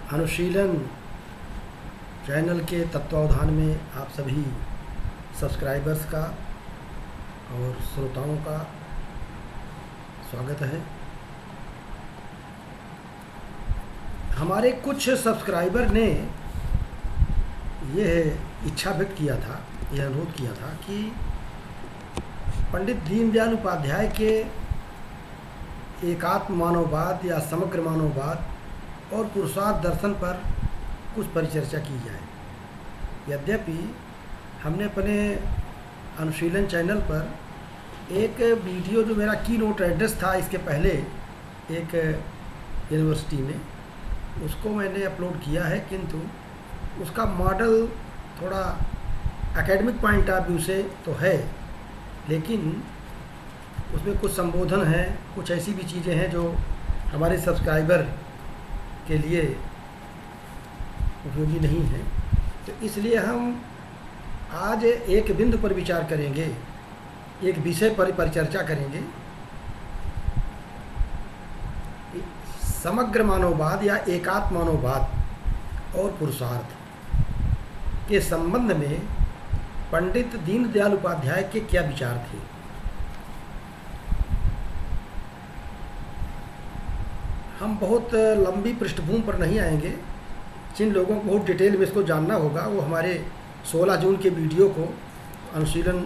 अनुशीलन channel के तत्वावधान में आप सभी सब्सक्राइबर्स का और श्रोताओं का स्वागत है। हमारे कुछ सब्सक्राइबर ने यह इच्छा व्यक्त किया था, यह अनुरोध किया था कि पंडित दीनदयाल उपाध्याय के एकात्म मानववाद या समग्र मानववाद और पुरुषार्थ दर्शन पर कुछ परिचर्चा की जाए। यद्यपि हमने अपने अनुशीलन चैनल पर एक वीडियो जो मेरा की नोट एड्रेस था इसके पहले एक यूनिवर्सिटी में, उसको मैंने अपलोड किया है, किंतु उसका मॉडल थोड़ा एकेडमिक पॉइंट ऑफ व्यू से तो है, लेकिन उसमें कुछ संबोधन है, कुछ ऐसी भी चीज़ें हैं जो हमारे सब्सक्राइबर के लिए उपयोगी नहीं है। तो इसलिए हम आज एक बिंदु पर विचार करेंगे, एक विषय पर परिचर्चा करेंगे। समग्र मानववाद या एकात्म मानववाद और पुरुषार्थ के संबंध में पंडित दीनदयाल उपाध्याय के क्या विचार थे। हम बहुत लंबी पृष्ठभूमि पर नहीं आएंगे। जिन लोगों को बहुत डिटेल में इसको जानना होगा वो हमारे 16 जून के वीडियो को अनुशीलन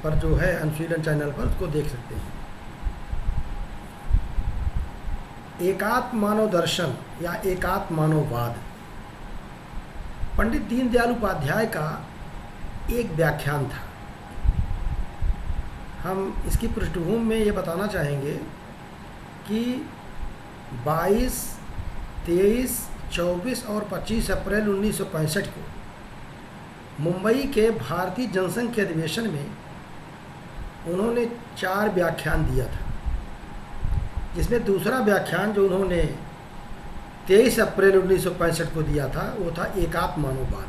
पर जो है अनुशीलन चैनल पर उसको देख सकते हैं। एकात्म मानव दर्शन या एकात्म मानववाद पंडित दीनदयाल उपाध्याय का एक व्याख्यान था। हम इसकी पृष्ठभूमि में ये बताना चाहेंगे कि 22, 23, 24 और 25 अप्रैल 1965 को मुंबई के भारतीय जनसंघ के अधिवेशन में उन्होंने 4 व्याख्यान दिया था, जिसमें दूसरा व्याख्यान जो उन्होंने 23 अप्रैल 1965 को दिया था वो था एकात्म मानववाद।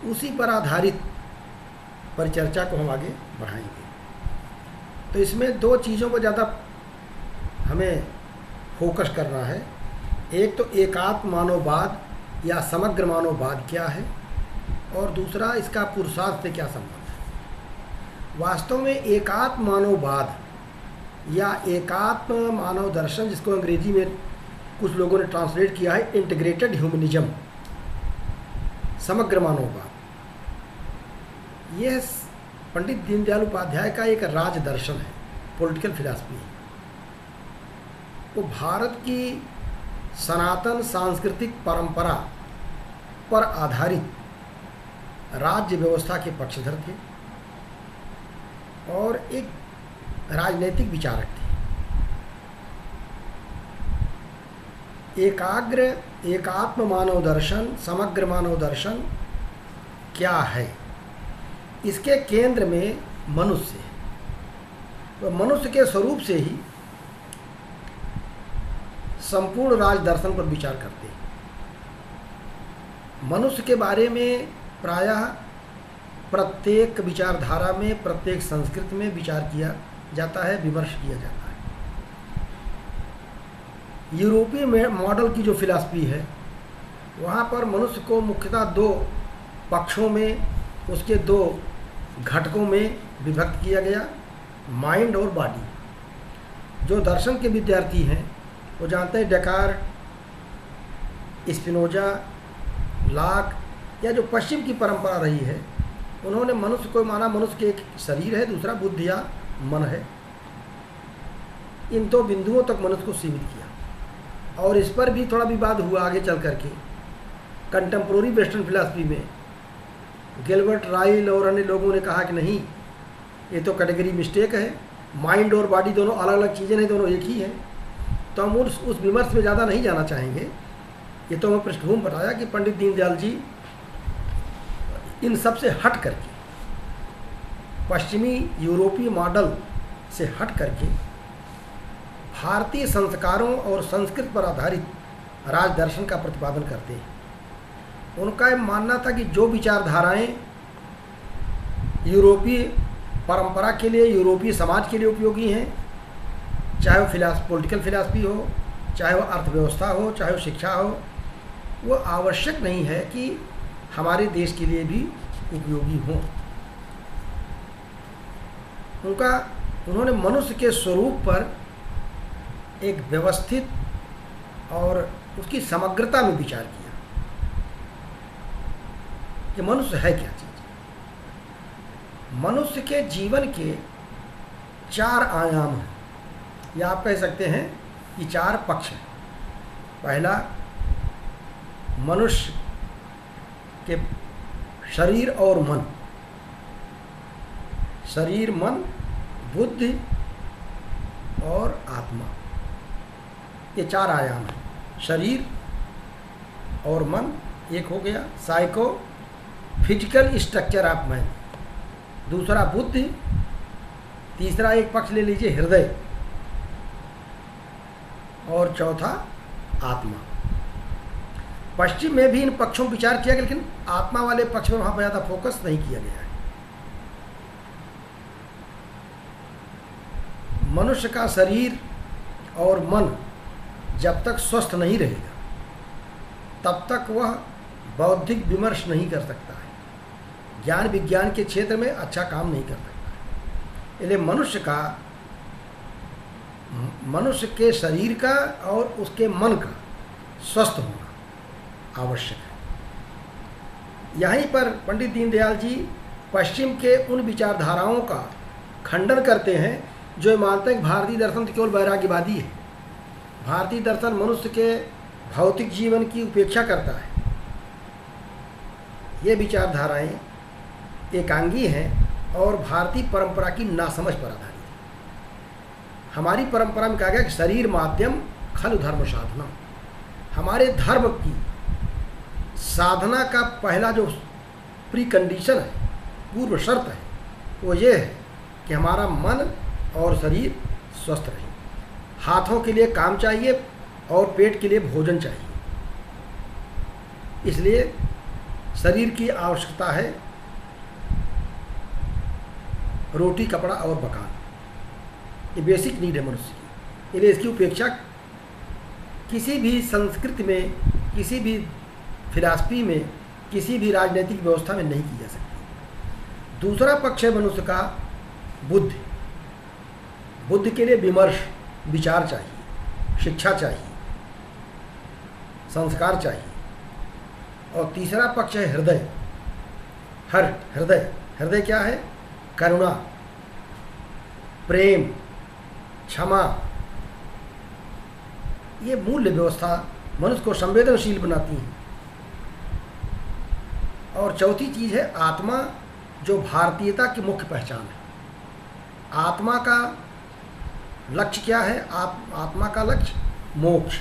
उसी पर आधारित परिचर्चा को हम आगे बढ़ाएंगे। तो इसमें 2 चीज़ों पर ज़्यादा हमें फोकस करना है। एक तो एकात्म मानववाद या समग्र मानववाद क्या है, और दूसरा इसका पुरुषार्थ से क्या संबंध है। वास्तव में एकात्म मानववाद या एकात्म मानव दर्शन, जिसको अंग्रेजी में कुछ लोगों ने ट्रांसलेट किया है इंटीग्रेटेड ह्यूमनिज्म, समग्र मानववाद, यह पंडित दीनदयाल उपाध्याय का एक राज दर्शन है, पॉलिटिकल फिलॉसफी है। वो भारत की सनातन सांस्कृतिक परंपरा पर आधारित राज्य व्यवस्था के पक्षधर थे और एक राजनैतिक विचारक थे। एकात्म मानव दर्शन, समग्र मानव दर्शन क्या है? इसके केंद्र में मनुष्य है। तो मनुष्य के स्वरूप से ही संपूर्ण राज दर्शन पर विचार करते हैं। मनुष्य के बारे में प्रायः प्रत्येक विचारधारा में, प्रत्येक संस्कृति में विचार किया जाता है, विमर्श किया जाता है। यूरोपीय मॉडल की जो फिलॉसफी है वहाँ पर मनुष्य को मुख्यतः 2 पक्षों में, उसके 2 घटकों में विभक्त किया गया, माइंड और बॉडी। जो दर्शन के विद्यार्थी हैं वो जानते हैं डेकार्ट, स्पिनोजा, लाक या जो पश्चिम की परंपरा रही है, उन्होंने मनुष्य को माना मनुष्य के एक शरीर है, दूसरा बुद्धि या मन है। इन 2 बिंदुओं तक मनुष्य को सीमित किया और इस पर भी थोड़ा विवाद हुआ आगे चल करके। कंटेम्प्रोरी वेस्टर्न फिलॉसफी में गिलबर्ट राइल और अन्य लोगों ने कहा कि नहीं, ये तो कैटेगरी मिस्टेक है, माइंड और बॉडी दोनों अलग अलग चीज़ें नहीं, दोनों एक ही हैं। तो हम उस विमर्श में ज़्यादा नहीं जाना चाहेंगे। ये तो हमें पृष्ठभूमि बताया कि पंडित दीनदयाल जी इन सब से हट करके, पश्चिमी यूरोपीय मॉडल से हट करके भारतीय संस्कारों और संस्कृति पर आधारित राज दर्शन का प्रतिपादन करते हैं। उनका ये मानना था कि जो विचारधाराएं यूरोपीय परंपरा के लिए, यूरोपीय समाज के लिए उपयोगी हैं, चाहे वो पॉलिटिकल फिलॉसफी हो चाहे वो अर्थव्यवस्था हो, चाहे वो शिक्षा हो, वो आवश्यक नहीं है कि हमारे देश के लिए भी उपयोगी हो। उन्होंने मनुष्य के स्वरूप पर एक व्यवस्थित और उसकी समग्रता में विचार किया कि मनुष्य है क्या चीज़। मनुष्य के जीवन के 4 आयाम हैं, या आप कह सकते हैं कि 4 पक्ष हैं। पहला, मनुष्य के शरीर और मन, शरीर, मन, बुद्धि और आत्मा, ये 4 आयाम हैं। शरीर और मन एक हो गया, psycho physical structure of man. दूसरा बुद्धि, तीसरा एक पक्ष ले लीजिए हृदय, और चौथा आत्मा। पश्चिम में भी इन पक्षों पर विचार किया गया, लेकिन आत्मा वाले पक्ष में वहाँ पर ज़्यादा फोकस नहीं किया गया है। मनुष्य का शरीर और मन जब तक स्वस्थ नहीं रहेगा तब तक वह बौद्धिक विमर्श नहीं कर सकता है, ज्ञान विज्ञान के क्षेत्र में अच्छा काम नहीं कर सकता है। इसलिए मनुष्य के शरीर का और उसके मन का स्वस्थ होना आवश्यक है। यहीं पर पंडित दीनदयाल जी पश्चिम के उन विचारधाराओं का खंडन करते हैं जो मानते हैं कि भारतीय दर्शन तो केवल वैराग्यवादी है। भारतीय दर्शन मनुष्य के भौतिक जीवन की उपेक्षा करता है। ये विचारधाराएं एकांगी हैं और भारतीय परंपरा की नासमझ पर आधारित है। हमारी परंपरा में कहा गया कि शरीर माध्यम खलु धर्म साधना। हमारे धर्म की साधना का पहला जो प्री कंडीशन है, पूर्व शर्त है, वो ये है कि हमारा मन और शरीर स्वस्थ रहे। हाथों के लिए काम चाहिए और पेट के लिए भोजन चाहिए। इसलिए शरीर की आवश्यकता है रोटी, कपड़ा और मकान। ये बेसिक नीड है मनुष्य की। इसलिए इसकी उपेक्षा किसी भी संस्कृति में, किसी भी फिलॉसफी में, किसी भी राजनीतिक व्यवस्था में नहीं की जा सकती। दूसरा पक्ष है मनुष्य का बुद्धि। बुद्धि के लिए विमर्श, विचार चाहिए, शिक्षा चाहिए, संस्कार चाहिए। और तीसरा पक्ष है हृदय। हृदय क्या है? करुणा, प्रेम, क्षमा। ये मूल्य व्यवस्था मनुष्य को संवेदनशील बनाती है। और चौथी चीज़ है आत्मा, जो भारतीयता की मुख्य पहचान है। आत्मा का लक्ष्य क्या है? आत्मा का लक्ष्य मोक्ष।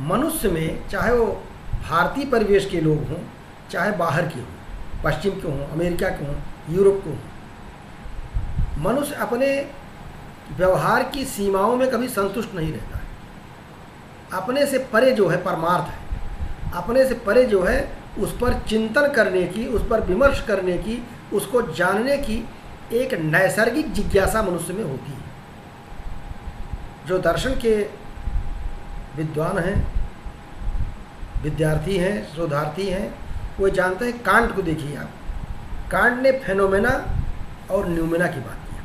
मनुष्य में, चाहे वो भारतीय परिवेश के लोग हों, चाहे बाहर के हों, पश्चिम के हों, अमेरिका के हों, यूरोप के हों, मनुष्य अपने व्यवहार की सीमाओं में कभी संतुष्ट नहीं रहता है। अपने से परे जो है परमार्थ है, अपने से परे जो है उस पर चिंतन करने की, उस पर विमर्श करने की, उसको जानने की एक नैसर्गिक जिज्ञासा मनुष्य में होती है। जो दर्शन के विद्वान हैं, विद्यार्थी हैं, शोधार्थी हैं, वो जानते हैं। कांट को देखिए आप। कांट ने फेनोमेना और न्यूमेना की बात की।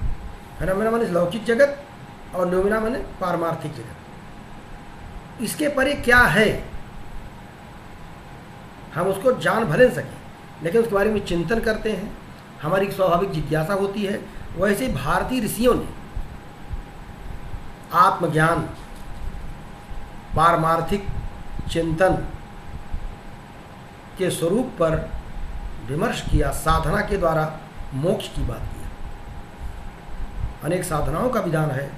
फेनोमेना माने लौकिक जगत और न्यूमेना माने पारमार्थिक जगत। इसके परे क्या है हम उसको जान भले न सकें, लेकिन उसके बारे में चिंतन करते हैं, हमारी स्वाभाविक जिज्ञासा होती है। वैसे भारतीय ऋषियों ने आत्मज्ञान, पारमार्थिक चिंतन के स्वरूप पर विमर्श किया, साधना के द्वारा मोक्ष की बात की। अनेक साधनाओं का विधान है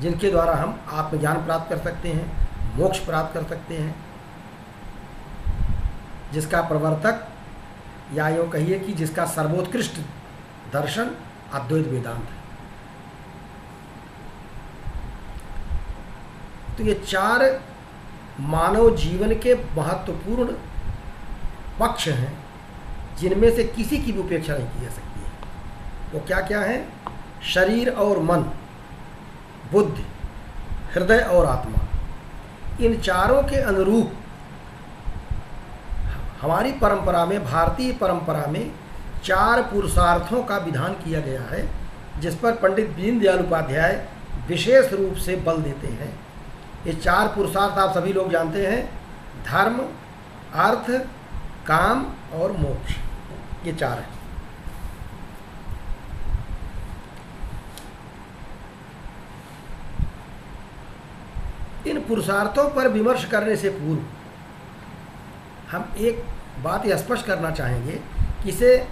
जिनके द्वारा हम आत्मज्ञान प्राप्त कर सकते हैं, मोक्ष प्राप्त कर सकते हैं, जिसका प्रवर्तक, या यूँ कहिए कि जिसका सर्वोत्कृष्ट दर्शन अद्वैत वेदांत है। तो ये 4 मानव जीवन के महत्वपूर्ण पक्ष हैं जिनमें से किसी की भी उपेक्षा नहीं की जा सकती है। वो क्या क्या है? शरीर और मन, बुद्धि, हृदय और आत्मा, इन चारों के अनुरूप हमारी परंपरा में, भारतीय परंपरा में 4 पुरुषार्थों का विधान किया गया है, जिस पर पंडित दीनदयाल उपाध्याय विशेष रूप से बल देते हैं। ये 4 पुरुषार्थ आप सभी लोग जानते हैं, धर्म, अर्थ, काम और मोक्ष, ये 4 हैं। इन पुरुषार्थों पर विमर्श करने से पूर्व हम एक बात यह स्पष्ट करना चाहेंगे कि इसे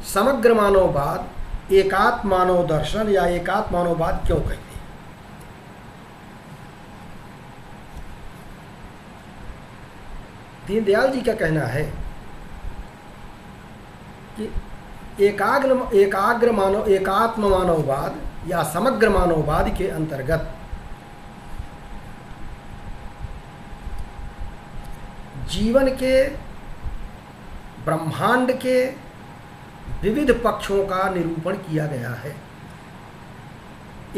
समग्र मानववाद, एकात्म मानव दर्शन या एकात्म मानववाद क्यों कहते हैं। दीनदयाल जी का कहना है कि एकात्म मानववाद या समग्र मानववाद के अंतर्गत जीवन के, ब्रह्मांड के विविध पक्षों का निरूपण किया गया है।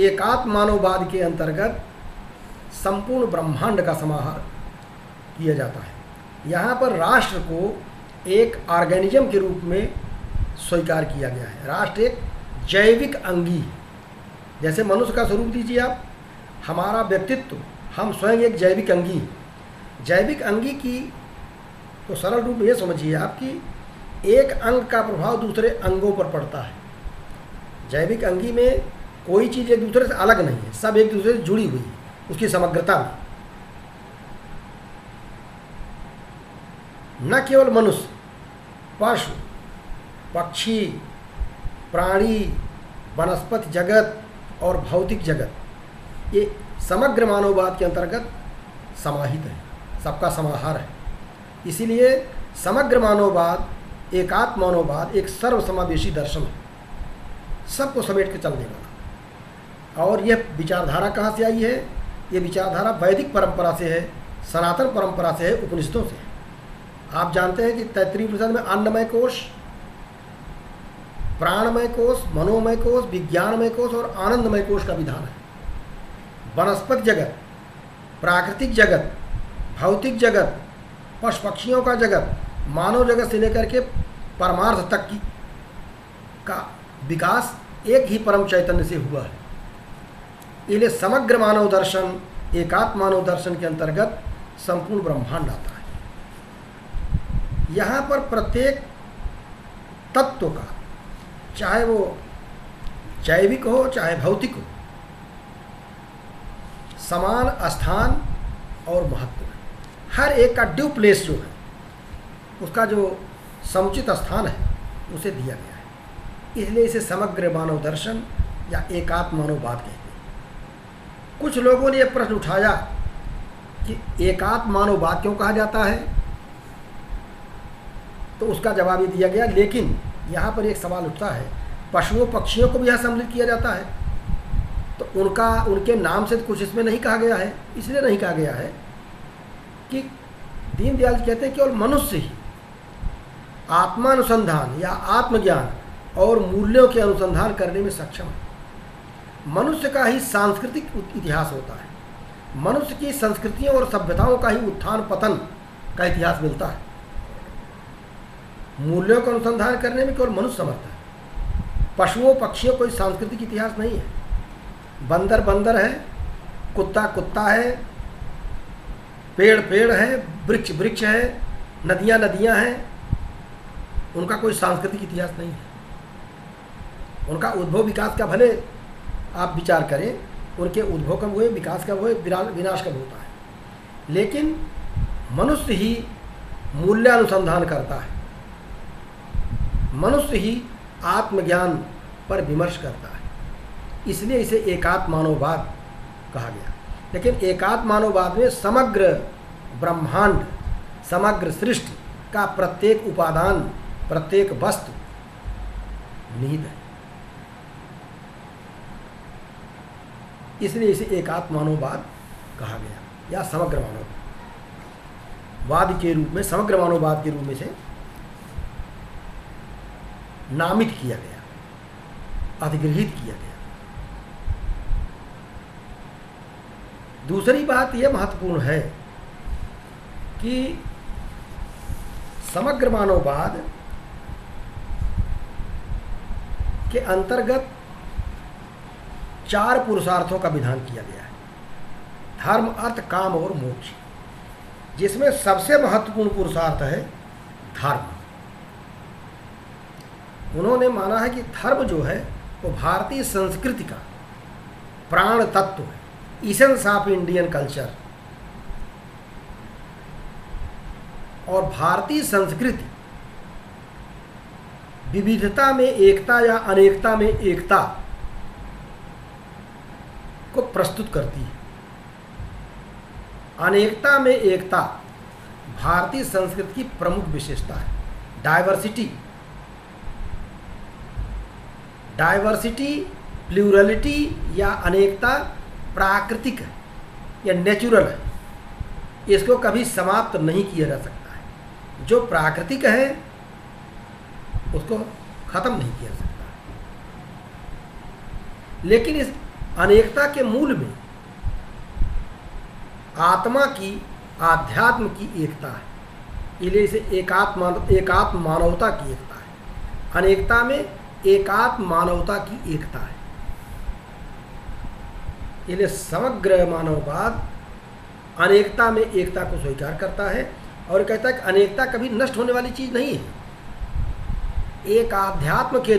एकात्म मानववाद के अंतर्गत संपूर्ण ब्रह्मांड का समाहार किया जाता है। यहाँ पर राष्ट्र को एक ऑर्गेनिज्म के रूप में स्वीकार किया गया है। राष्ट्र एक जैविक अंगी है। जैसे मनुष्य का स्वरूप दीजिए आप, हमारा व्यक्तित्व, हम स्वयं एक जैविक अंगी हैं। जैविक अंगी की तो सरल रूप में ये समझिए आप कि एक अंग का प्रभाव दूसरे अंगों पर पड़ता है। जैविक अंगी में कोई चीज़ एक दूसरे से अलग नहीं है, सब एक दूसरे से जुड़ी हुई है उसकी समग्रता में। न केवल मनुष्य, पशु, पक्षी, प्राणी, वनस्पति जगत और भौतिक जगत, ये समग्र मानववाद के अंतर्गत समाहित है, सबका समाहार है। इसीलिए समग्र मानववाद, एकात्म मानववाद एक सर्वसमावेशी दर्शन है, सबको समेट के चलने वाला। और यह विचारधारा कहाँ से आई है? ये विचारधारा वैदिक परंपरा से है, सनातन परंपरा से है, उपनिषदों से है। आप जानते हैं कि तैत्तिरीय उपनिषद में अन्नमय कोश, प्राणमय कोश, मनोमय कोश, विज्ञानमय कोश और आनंदमय कोश का विधान है। वनस्पति जगत, प्राकृतिक जगत, भौतिक जगत, पशु पक्षियों का जगत, मानव जगत से लेकर के परमार्थ तक की का विकास एक ही परम चैतन्य से हुआ है। इसलिए समग्र मानव दर्शन, एकात्म मानव दर्शन के अंतर्गत संपूर्ण ब्रह्मांड आता है। यहाँ पर प्रत्येक तत्व का, चाहे वो जैविक हो चाहे भौतिक हो, समान स्थान और महत्व है। हर एक का ड्यू प्लेस जो है, उसका जो समुचित स्थान है, उसे दिया गया है। इसलिए इसे समग्र मानव दर्शन या एकात्म मानववाद कहते हैं। कुछ लोगों ने यह प्रश्न उठाया कि एकात्म मानववाद क्यों कहा जाता है, तो उसका जवाब ये दिया गया। लेकिन यहाँ पर एक सवाल उठता है, पशुओं पक्षियों को भी यहाँ सम्मिलित किया जाता है, तो उनके नाम से कुछ इसमें नहीं कहा गया है। इसलिए नहीं कहा गया है कि दीनदयाल जी कहते हैं केवल मनुष्य ही आत्मानुसंधान या आत्मज्ञान और मूल्यों के अनुसंधान करने में सक्षम है। मनुष्य का ही सांस्कृतिक इतिहास होता है, मनुष्य की संस्कृतियों और सभ्यताओं का ही उत्थान पतन का इतिहास मिलता है। मूल्यों का अनुसंधान करने में केवल मनुष्य समर्थ है। पशुओं पक्षियों कोई सांस्कृतिक इतिहास नहीं है। बंदर बंदर है, कुत्ता कुत्ता है, पेड़ पेड़ है, वृक्ष वृक्ष है, नदियाँ नदियाँ हैं, उनका कोई सांस्कृतिक इतिहास नहीं है। उनका उद्भव विकास का भले आप विचार करें, उनके उद्भव कब हुए, विकास कब हुए, विनाश कब होता है। लेकिन मनुष्य ही मूल्यानुसंधान करता है, मनुष्य ही आत्मज्ञान पर विमर्श करता है। इसलिए इसे एकात्म मानववाद कहा गया। लेकिन एकात्म मानववाद में समग्र ब्रह्मांड, समग्र सृष्टि का प्रत्येक उपादान, प्रत्येक वस्तु निहित है। इसलिए इसे एकात्म मानववाद कहा गया या समग्र मानववाद के रूप में, समग्र मानववाद के रूप में से नामित किया गया, अधिगृहित किया गया। दूसरी बात यह महत्वपूर्ण है कि समग्र मानववाद के अंतर्गत 4 पुरुषार्थों का विधान किया गया है, धर्म, अर्थ, काम और मोक्ष, जिसमें सबसे महत्वपूर्ण पुरुषार्थ है धर्म। उन्होंने माना है कि धर्म जो है वो भारतीय संस्कृति का प्राण तत्व है, इसेंस ऑफ इंडियन कल्चर। और भारतीय संस्कृति विविधता में एकता या अनेकता में एकता को प्रस्तुत करती है। अनेकता में एकता भारतीय संस्कृति की प्रमुख विशेषता है। डाइवर्सिटी, प्लूरलिटी या अनेकता प्राकृतिक है या नेचुरल है, इसको कभी समाप्त नहीं किया जा सकता है। जो प्राकृतिक है उसको खत्म नहीं किया जा सकता, लेकिन इस अनेकता के मूल में आत्मा की, आध्यात्म की एकता है, इसलिए इसे एकात्म मानवता की एकता है। अनेकता में एकात्म मानवता की एकता है, इसलिए समग्र मानववाद अनेकता में एकता को स्वीकार करता है और कहता है कि अनेकता कभी नष्ट होने वाली चीज़ नहीं है। एकात्म के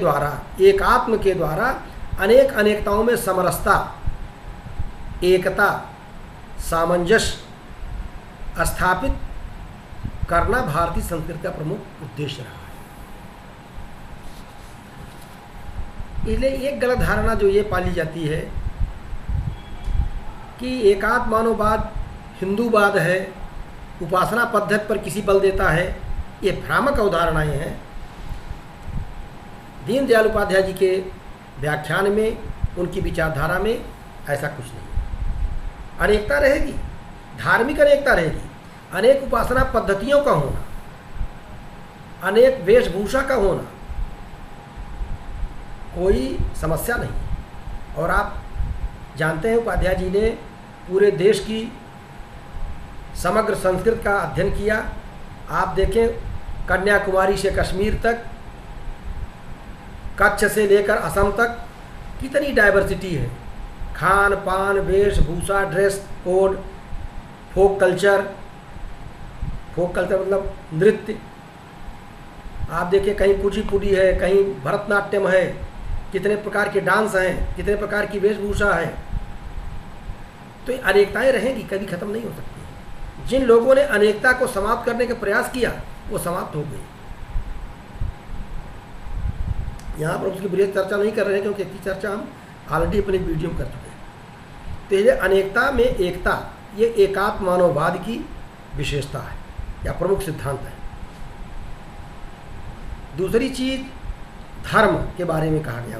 द्वारा अनेक अनेकताओं में समरसता, एकता, सामंजस्य स्थापित करना भारतीय संस्कृति का प्रमुख उद्देश्य रहा है। इसलिए एक गलत धारणा जो ये पाली जाती है कि एकात्म मानववाद हिंदूवाद है, उपासना पद्धति पर किसी बल देता है, ये भ्रामक अवधारणाएं हैं। दीनदयाल उपाध्याय जी के व्याख्यान में, उनकी विचारधारा में ऐसा कुछ नहीं। अनेकता रहेगी, धार्मिक अनेकता रहेगी, अनेक उपासना पद्धतियों का होना, अनेक वेशभूषा का होना कोई समस्या नहीं। और आप जानते हैं उपाध्याय जी ने पूरे देश की समग्र संस्कृति का अध्ययन किया। आप देखें कन्याकुमारी से कश्मीर तक, कच्छ से लेकर असम तक कितनी डाइवर्सिटी है। खान पान, वेशभूषा, ड्रेस कोड, फोक कल्चर मतलब नृत्य। आप देखिए कहीं कुचिपुड़ी है, कहीं भरतनाट्यम है, कितने प्रकार के डांस हैं, कितने प्रकार की वेशभूषा है। तो ये अनेकताएं रहेंगी, कभी खत्म नहीं हो सकती। जिन लोगों ने अनेकता को समाप्त करने का प्रयास किया वो समाप्त हो गई। यहाँ पर उसकी बृहद चर्चा नहीं कर रहे हैं क्योंकि इसकी चर्चा हम ऑलरेडी अपने वीडियो में कर चुके हैं। तो ये अनेकता में एकता, ये एकात्म मानववाद की विशेषता है या प्रमुख सिद्धांत है। दूसरी चीज धर्म के बारे में कहा गया।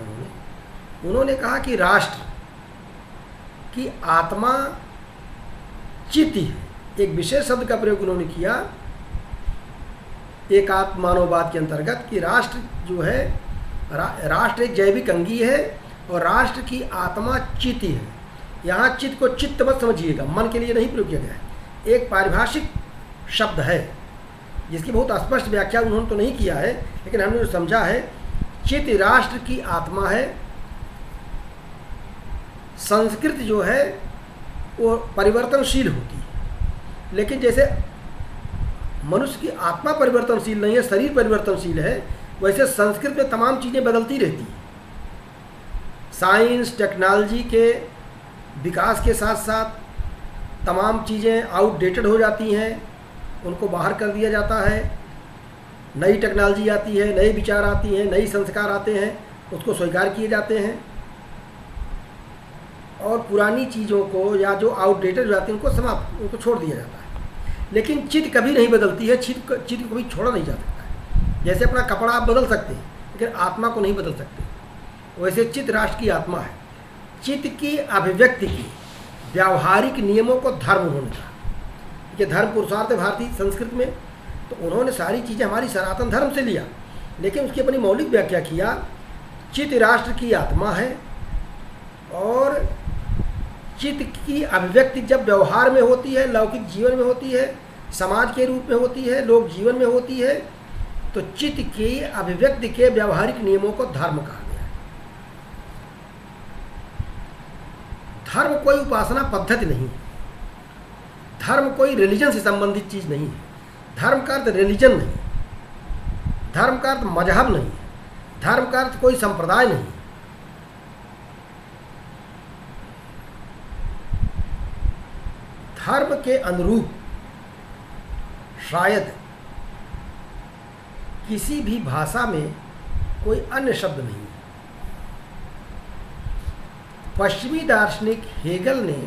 उन्होंने कहा कि राष्ट्र की आत्मा चित्त है। एक विशेष शब्द का प्रयोग उन्होंने किया एकात्म मानववाद के अंतर्गत कि राष्ट्र जो है, राष्ट्र एक जैविक अंगी है और राष्ट्र की आत्मा चित्त है। यहाँ चित्त को चित्त मत समझिएगा, मन के लिए नहीं प्रयोग किया गया है। एक पारिभाषिक शब्द है जिसकी बहुत स्पष्ट व्याख्या उन्होंने तो नहीं किया है, लेकिन हमने जो समझा है, चित्त राष्ट्र की आत्मा है। संस्कृति जो है वो परिवर्तनशील होती है, लेकिन जैसे मनुष्य की आत्मा परिवर्तनशील नहीं है, शरीर परिवर्तनशील है, वैसे संस्कृत में तमाम चीज़ें बदलती रहती हैं। साइंस टेक्नोलॉजी के विकास के साथ साथ तमाम चीज़ें आउटडेटेड हो जाती हैं, उनको बाहर कर दिया जाता है। नई टेक्नोलॉजी आती है, नए विचार आती हैं, नई संस्कार आते हैं, उसको स्वीकार किए जाते हैं। और पुरानी चीज़ों को या जो आउटडेटेड हो जाती हैं उनको छोड़ दिया जाता है। लेकिन चित्त कभी नहीं बदलती है, चित्त को कभी छोड़ा नहीं जा सकता है। जैसे अपना कपड़ा आप बदल सकते हैं लेकिन आत्मा को नहीं बदल सकते, वैसे चित्त राष्ट्र की आत्मा है। चित्त की अभिव्यक्ति की व्यावहारिक नियमों को धर्म उन्होंने कहा कि धर्म पुरुषार्थ है भारतीय संस्कृति में। तो उन्होंने सारी चीज़ें हमारी सनातन धर्म से लिया, लेकिन उसकी अपनी मौलिक व्याख्या किया। चित्त राष्ट्र की आत्मा है और चित्त की अभिव्यक्ति जब व्यवहार में होती है, लौकिक जीवन में होती है, समाज के रूप में होती है, लोक जीवन में होती है, तो चित्त की अभिव्यक्ति के व्यवहारिक नियमों को धर्म कहा गया है। धर्म कोई उपासना पद्धति नहीं है, धर्म कोई रिलीजन से संबंधित चीज नहीं है, धर्म का अर्थ रिलीजन नहीं, धर्म का अर्थ मजहब नहीं है, धर्म का अर्थ कोई संप्रदाय नहीं। धर्म के अनुरूप शायद किसी भी भाषा में कोई अन्य शब्द नहीं है। पश्चिमी दार्शनिक हेगल ने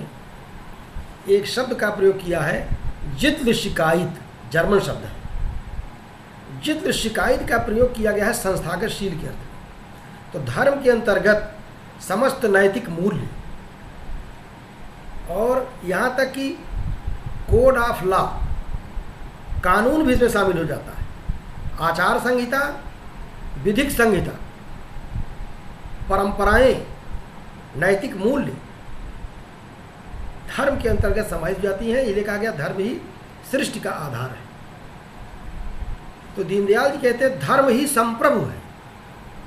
एक शब्द का प्रयोग किया है, जित्वशिकायित, जर्मन शब्द है। जित्वशिकायित का प्रयोग किया गया है संस्थागत शील के अर्थ में। तो धर्म के अंतर्गत समस्त नैतिक मूल्य और यहाँ तक कि कोड ऑफ लॉ, कानून भी इसमें शामिल हो जाता है। आचार संहिता, विधिक संहिता, परंपराएं, नैतिक मूल्य धर्म के अंतर्गत समाहित जाती हैं। इसलिए कहा गया धर्म ही सृष्टि का आधार है। तो दीनदयाल जी कहते हैं धर्म ही संप्रभु है।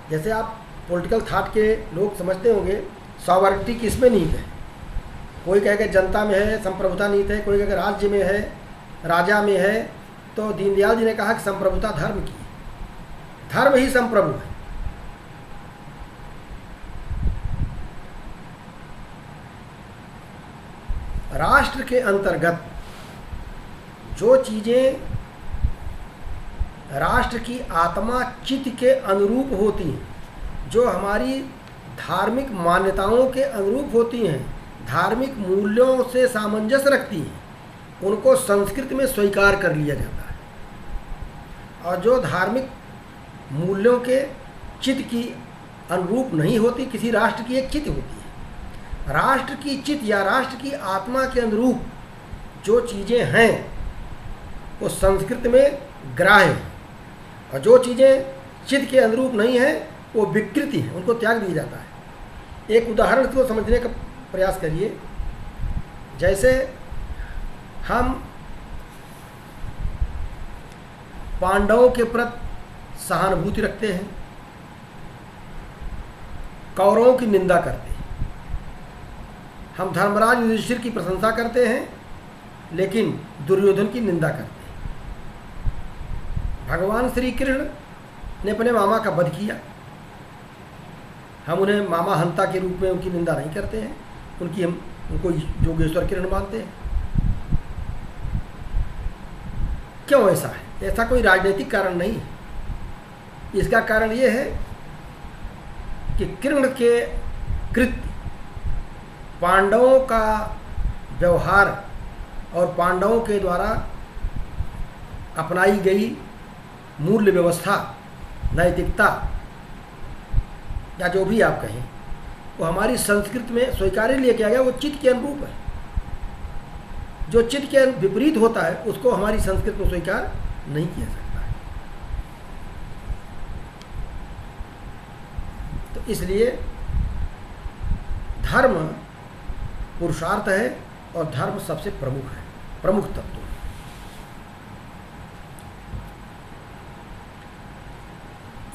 जैसे आप पॉलिटिकल थॉट के लोग समझते होंगे सॉवरेनिटी किसमें नीत है, कोई कहेगा जनता में है, संप्रभुता नीत है, कोई कहेगा राज्य में है, राजा में है। तो दीनदयाल जी ने कहा कि संप्रभुता धर्म की है, धर्म ही संप्रभु है। राष्ट्र के अंतर्गत जो चीजें राष्ट्र की आत्मा चित्त के अनुरूप होती हैं, जो हमारी धार्मिक मान्यताओं के अनुरूप होती हैं, धार्मिक मूल्यों से सामंजस्य रखती हैं, उनको संस्कृत में स्वीकार कर लिया जाता है। और जो धार्मिक मूल्यों के चित्त की अनुरूप नहीं होती, किसी राष्ट्र की एक चित्त होती है। राष्ट्र की चित्त या राष्ट्र की आत्मा के अनुरूप जो चीज़ें हैं वो संस्कृत में ग्राह्य है, और जो चीज़ें चित्त के अनुरूप नहीं हैं वो विकृति है, उनको त्याग दिया जाता है। एक उदाहरण को समझने का प्रयास करिए। जैसे हम पांडवों के प्रति सहानुभूति रखते हैं, कौरवों की निंदा करते हैं, हम धर्मराज युधिष्ठिर की प्रशंसा करते हैं लेकिन दुर्योधन की निंदा करते हैं। भगवान श्री कृष्ण ने अपने मामा का वध किया, हम उन्हें मामा हंता के रूप में उनकी निंदा नहीं करते हैं, उनको योगेश्वर किरण मानते हैं। क्यों ऐसा है? ऐसा कोई राजनीतिक कारण नहीं है। इसका कारण ये है कि कृष्ण के कृत्य, पांडवों का व्यवहार और पांडवों के द्वारा अपनाई गई मूल्य व्यवस्था, नैतिकता या जो भी आप कहें, वो हमारी संस्कृति में स्वीकार्य लिए किया गया, वो चित्त के अनुरूप है। जो चित्त के विपरीत होता है उसको हमारी संस्कृति में स्वीकार नहीं किया सकता है। तो इसलिए धर्म पुरुषार्थ है और धर्म सबसे प्रमुख है, प्रमुख तत्व है।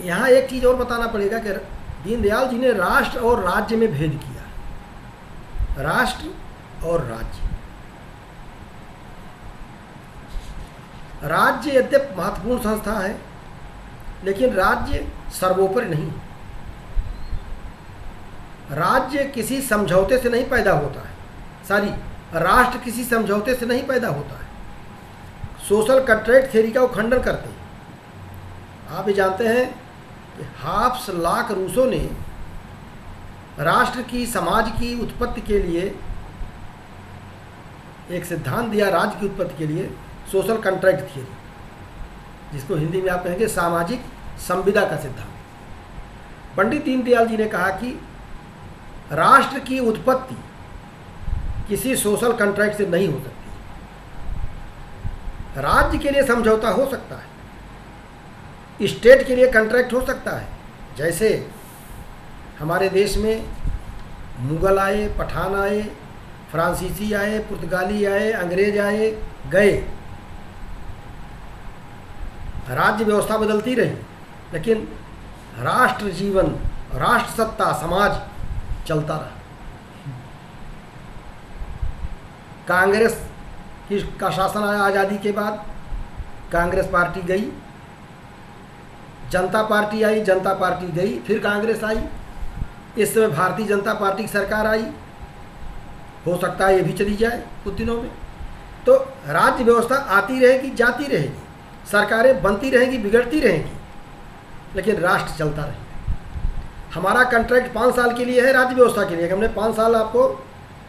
यहाँ एक चीज़ और बताना पड़ेगा कि दीनदयाल जी ने राष्ट्र और राज्य में भेद किया। राष्ट्र और राज्य, राज्य यद्यपि महत्वपूर्ण संस्था है लेकिन राज्य सर्वोपरि नहीं। राज्य किसी समझौते से नहीं पैदा होता है, राष्ट्र किसी समझौते से नहीं पैदा होता है। सोशल कॉन्ट्रैक्ट थ्योरी का वो खंडन करते हैं। आप ये जानते हैं कि हाफ्स लाक रूसो ने राष्ट्र की, समाज की उत्पत्ति के लिए एक सिद्धांत दिया, राज्य की उत्पत्ति के लिए, सोशल कॉन्ट्रैक्ट थ्योरी, जिसको हिंदी में आप कहेंगे सामाजिक संविदा का सिद्धांत। पंडित दीनदयाल जी ने कहा कि राष्ट्र की उत्पत्ति किसी सोशल कॉन्ट्रैक्ट से नहीं हो सकती। राज्य के लिए समझौता हो सकता है, स्टेट के लिए कॉन्ट्रैक्ट हो सकता है। जैसे हमारे देश में मुगल आए, पठान आए, फ्रांसीसी आए, पुर्तगाली आए, अंग्रेज आए, गए, राज्य व्यवस्था बदलती रही, लेकिन राष्ट्र जीवन, राष्ट्र सत्ता, समाज चलता रहा। कांग्रेस का शासन आया आज़ादी के बाद, कांग्रेस पार्टी गई, जनता पार्टी आई, जनता पार्टी गई, फिर कांग्रेस आई, इस समय भारतीय जनता पार्टी की सरकार आई, हो सकता है ये भी चली जाए कुछ दिनों में। तो राज्य व्यवस्था आती रहेगी, जाती रहेगी, सरकारें बनती रहेंगी, बिगड़ती रहेंगी, लेकिन राष्ट्र चलता रहेगा। हमारा कॉन्ट्रैक्ट 5 साल के लिए है राज्य व्यवस्था के लिए, हमने 5 साल आपको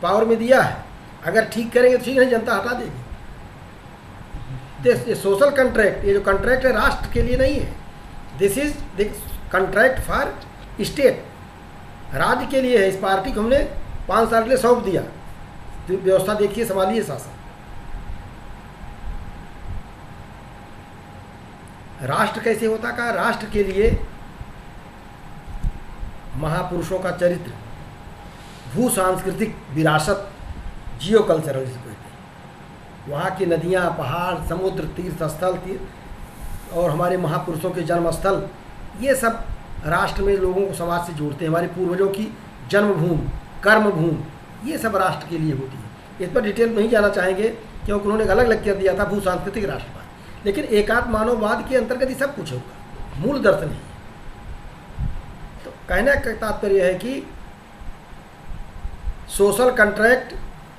पावर में दिया है, अगर ठीक करेंगे तो ठीक नहीं, जनता हटा देगी। ये सोशल कॉन्ट्रैक्ट, ये जो कॉन्ट्रैक्ट है राष्ट्र के लिए नहीं है, this is the contract for state, राज्य के लिए है। इस पार्टी को हमने 5 साल के लिए सौंप दिया, तो व्यवस्था देखिए, संभालिए शासन। राष्ट्र कैसे होता का, राष्ट्र के लिए महापुरुषों का चरित्र, भू सांस्कृतिक विरासत, जियो कल्चरल जिसको कहते हैं, वहाँ की नदियाँ, पहाड़, समुद्र, तीर्थ स्थल और हमारे महापुरुषों के जन्म स्थल, ये सब राष्ट्र में लोगों को समाज से जोड़ते हैं। हमारे पूर्वजों की जन्मभूमि, कर्मभूमि, ये सब राष्ट्र के लिए होती है। इस पर डिटेल नहीं जाना चाहेंगे क्योंकि उन्होंने अलग अलग कर दिया था भू सांस्कृतिक राष्ट्रवाद, लेकिन एकात्म मानववाद के अंतर्गत ही सब कुछ होगा, मूल दर्शन है। तो कहने का तात्पर्य है कि सोशल कॉन्ट्रैक्ट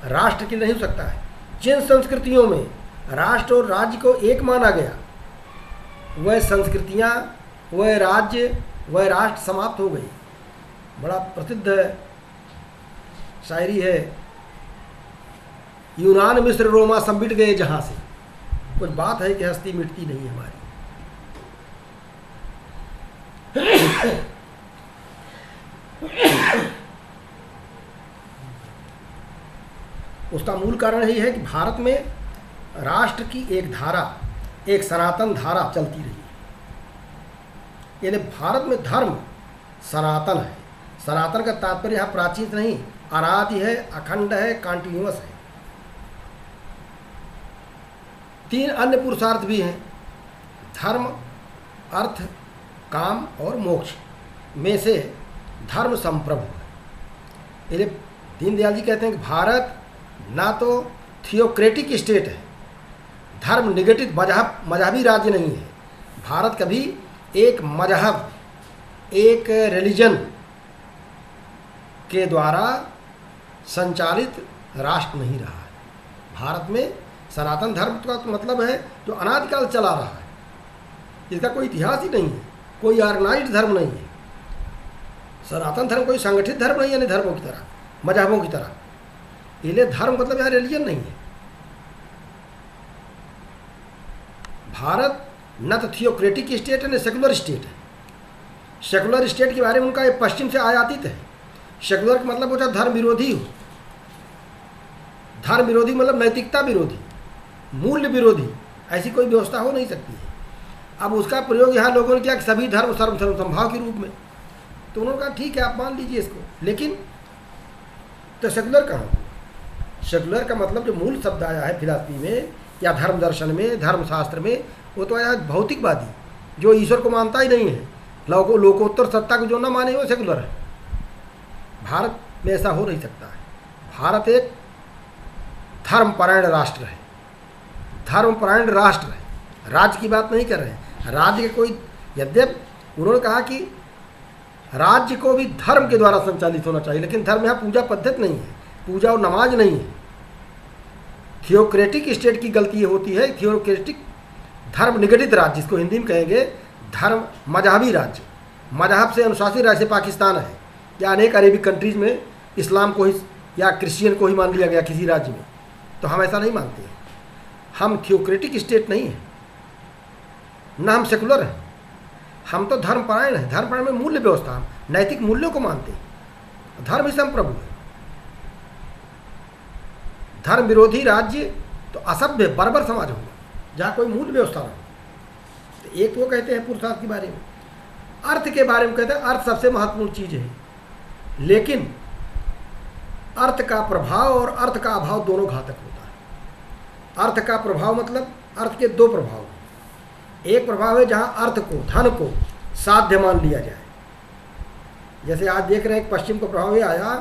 राष्ट्र के नहीं हो सकता है। जिन संस्कृतियों में राष्ट्र और राज्य को एक माना गया, वह संस्कृतियाँ, वह राज्य, वह राष्ट्र समाप्त हो गई। बड़ा प्रसिद्ध शायरी है, यूनान मिस्र रोमा सब मिट गए जहाँ से, कुछ बात है कि हस्ती मिटती नहीं हमारी। उसका मूल कारण यही है कि भारत में राष्ट्र की एक धारा, एक सनातन धारा चलती रही, यानी भारत में धर्म सनातन है। सनातन का तात्पर्य यहाँ प्राचीन नहीं, अनादि है, अखंड है, कॉन्टिन्यूअस है। 3 अन्य पुरुषार्थ भी हैं, धर्म, अर्थ, काम और मोक्ष, में से धर्म संप्रभु है। यानी दीनदयाल जी कहते हैं कि भारत ना तो थियोक्रेटिक स्टेट है, धर्म निगेटिव मजहबी राज्य नहीं है। भारत कभी एक मजहब, एक रिलीजन के द्वारा संचालित राष्ट्र नहीं रहा है। भारत में सनातन धर्म का मतलब है जो अनादिकाल चला रहा है, इसका कोई इतिहास ही नहीं है, कोई ऑर्गेनाइज्ड धर्म नहीं है। सनातन धर्म कोई संगठित धर्म नहीं है, यानी धर्मों की तरह, मजहबों की तरह। इसलिए धर्म मतलब यहाँ रिलीजन नहीं है। भारत न तो थियोक्रेटिक स्टेट है न सेकुलर स्टेट है। सेकुलर स्टेट के बारे में उनका एक पश्चिम से आयातित है। सेकुलर का मतलब होता है धर्म विरोधी हो। धर्म विरोधी मतलब नैतिकता विरोधी, मूल्य विरोधी, ऐसी कोई व्यवस्था हो नहीं सकती है। अब उसका प्रयोग यहाँ लोगों ने किया कि सभी धर्म सर्वसंभाव के रूप में, तो उन्होंने कहा ठीक है आप मान लीजिए इसको, लेकिन तो सेकुलर कहाँ हुआ? सेकुलर का मतलब जो मूल शब्द आया है फिलॉसफी में या धर्म दर्शन में, धर्मशास्त्र में, वो तो आया भौतिकवादी, जो ईश्वर को मानता ही नहीं है, लोकोत्तर सत्ता को जो ना माने वो सेकुलर है। भारत में ऐसा हो नहीं सकता है। भारत एक धर्मपरायण राष्ट्र है, धर्मपरायण राष्ट्र है। राज्य की बात नहीं कर रहे हैं। राज्य के कोई, यद्यपि उन्होंने कहा कि राज्य को भी धर्म के द्वारा संचालित होना चाहिए, लेकिन धर्म यहाँ पूजा पद्धति नहीं है, पूजा और नमाज नहीं है। थियोक्रेटिक स्टेट की गलती ये होती है, थियोक्रेटिक धर्म निगठित राज्य, जिसको हिंदी में कहेंगे धर्म मजहबी राज्य, मजहब से अनुशासित राज्य पाकिस्तान है, या अनेक अरेबिक कंट्रीज में इस्लाम को ही या क्रिश्चियन को ही मान लिया गया किसी राज्य में। तो हम ऐसा नहीं मानते हैं। हम थियोक्रेटिक स्टेट नहीं है, न हम सेकुलर हैं, हम तो धर्मपरायण हैं। धर्मपरायण में मूल्य व्यवस्था, हम नैतिक मूल्यों को मानते हैं। धर्म ही संप्रभु है। धर्म विरोधी राज्य तो असभ्य बर्बर समाज होगा, जहाँ कोई मूल्य व्यवस्था नहीं। तो एक वो कहते हैं पुरुषार्थ के बारे में, अर्थ के बारे में कहते हैं अर्थ सबसे महत्वपूर्ण चीज़ है, लेकिन अर्थ का प्रभाव और अर्थ का अभाव दोनों घातक होता है। अर्थ का प्रभाव मतलब अर्थ के दो प्रभाव हैं। एक प्रभाव है जहाँ अर्थ को, धन को साध्य मान लिया जाए। जैसे आज देख रहे हैं एक पश्चिम का प्रभाव ये आया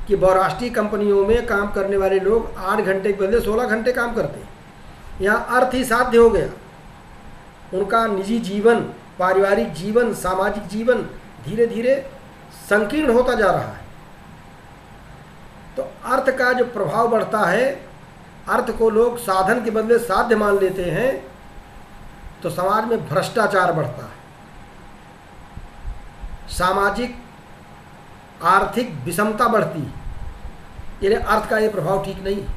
कि बहुराष्ट्रीय कंपनियों में काम करने वाले लोग 8 घंटे के बदले 16 घंटे काम करते हैं। यहाँ अर्थ ही साध्य हो गया। उनका निजी जीवन, पारिवारिक जीवन, सामाजिक जीवन धीरे धीरे संकीर्ण होता जा रहा है। तो अर्थ का जो प्रभाव बढ़ता है, अर्थ को लोग साधन के बदले साध्य मान लेते हैं, तो समाज में भ्रष्टाचार बढ़ता है, सामाजिक आर्थिक विषमता बढ़ती है। यानी अर्थ का ये प्रभाव ठीक नहीं है।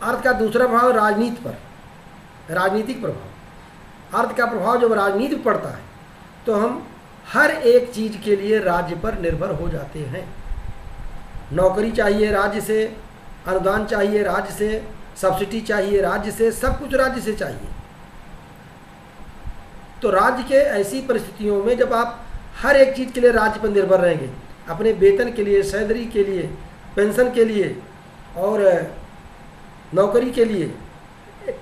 अर्थ का दूसरा प्रभाव राजनीति पर, राजनीतिक प्रभाव। अर्थ का प्रभाव जब राजनीति पर पड़ता है तो हम हर एक चीज़ के लिए राज्य पर निर्भर हो जाते हैं। नौकरी चाहिए राज्य से, अनुदान चाहिए राज्य से, सब्सिडी चाहिए राज्य से, सब कुछ राज्य से चाहिए। तो राज्य के ऐसी परिस्थितियों में जब आप हर एक चीज़ के लिए राज्य पर निर्भर रहेंगे, अपने वेतन के लिए, सैलरी के लिए, पेंशन के लिए और नौकरी के लिए,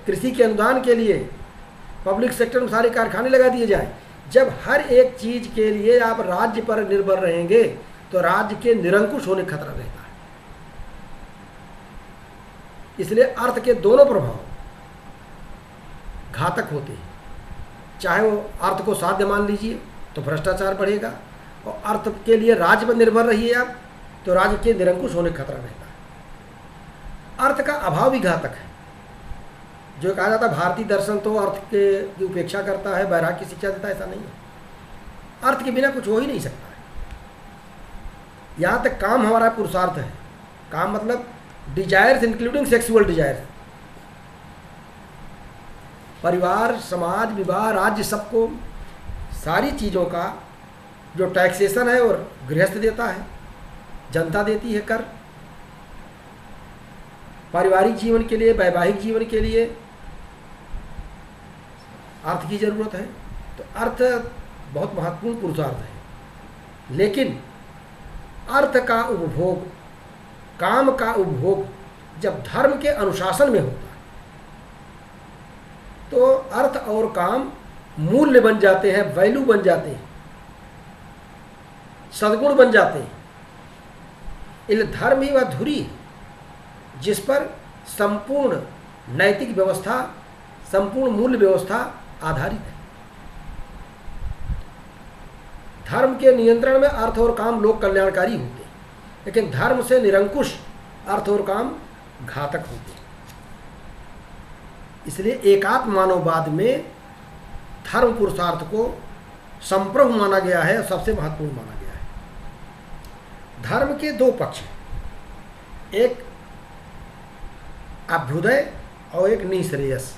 कृषि के अनुदान के लिए, पब्लिक सेक्टर में सारे कारखाने लगा दिए जाएं, जब हर एक चीज़ के लिए आप राज्य पर निर्भर रहेंगे तो राज्य के निरंकुश होने का खतरा रहता है। इसलिए अर्थ के दोनों प्रभाव घातक होते हैं। चाहे वो अर्थ को साध्य मान लीजिए तो भ्रष्टाचार बढ़ेगा, और अर्थ के लिए राज्य पर निर्भर रहिए आप तो राज्य के निरंकुश होने का खतरा रहता है। अर्थ का अभाव भी घातक है। जो कहा जाता है भारतीय दर्शन तो अर्थ की उपेक्षा करता है, वैराग्य की शिक्षा देता है, ऐसा नहीं है। अर्थ के बिना कुछ हो ही नहीं सकता है। यहाँ तक काम हमारा पुरुषार्थ है। काम मतलब डिजायर्स इंक्लूडिंग सेक्सुअल डिजायर्स। परिवार, समाज, विवाह, राज्य, सबको सारी चीज़ों का जो टैक्सेशन है और गृहस्थ देता है, जनता देती है कर। पारिवारिक जीवन के लिए, वैवाहिक जीवन के लिए अर्थ की जरूरत है। तो अर्थ बहुत महत्वपूर्ण पुरुषार्थ है। लेकिन अर्थ का उपभोग, काम का उपभोग जब धर्म के अनुशासन में होता है तो अर्थ और काम मूल्य बन जाते हैं, वैल्यू बन जाते हैं, सद्गुण बन जाते हैं। इसलिए धर्म ही वह धुरी है जिस पर संपूर्ण नैतिक व्यवस्था, संपूर्ण मूल्य व्यवस्था आधारित है। धर्म के नियंत्रण में अर्थ और काम लोक कल्याणकारी होते हैं, लेकिन धर्म से निरंकुश अर्थ और काम घातक होते हैं। इसलिए एकात्म मानववाद में धर्म पुरुषार्थ को संप्रभु माना गया है और सबसे महत्वपूर्ण माना गया है। धर्म के दो पक्ष हैं, एक अभ्युदय और एक निःश्रेयस।